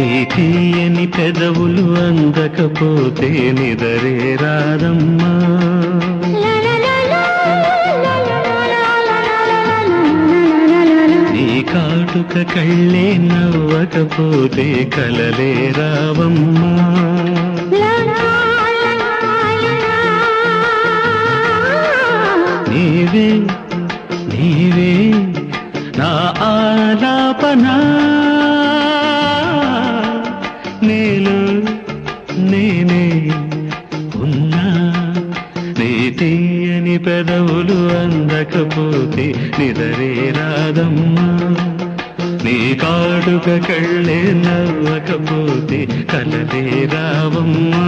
నీ తీయని పెదవులు అందకపోతే నిదరే రాదమ్మా. నీ కాటుక కళ్ళే నవ్వకపోతే కలలే రావమ్మా. నీవే నీవే నా ఆలాపనా, నేను నేనే ఉన్నా. నీ తీయని పెదవులు అందకపోతే నిదరే రాదమ్మా. నీ కాటుక కళ్ళే నవ్వకపోతే కలలే రావమ్మా.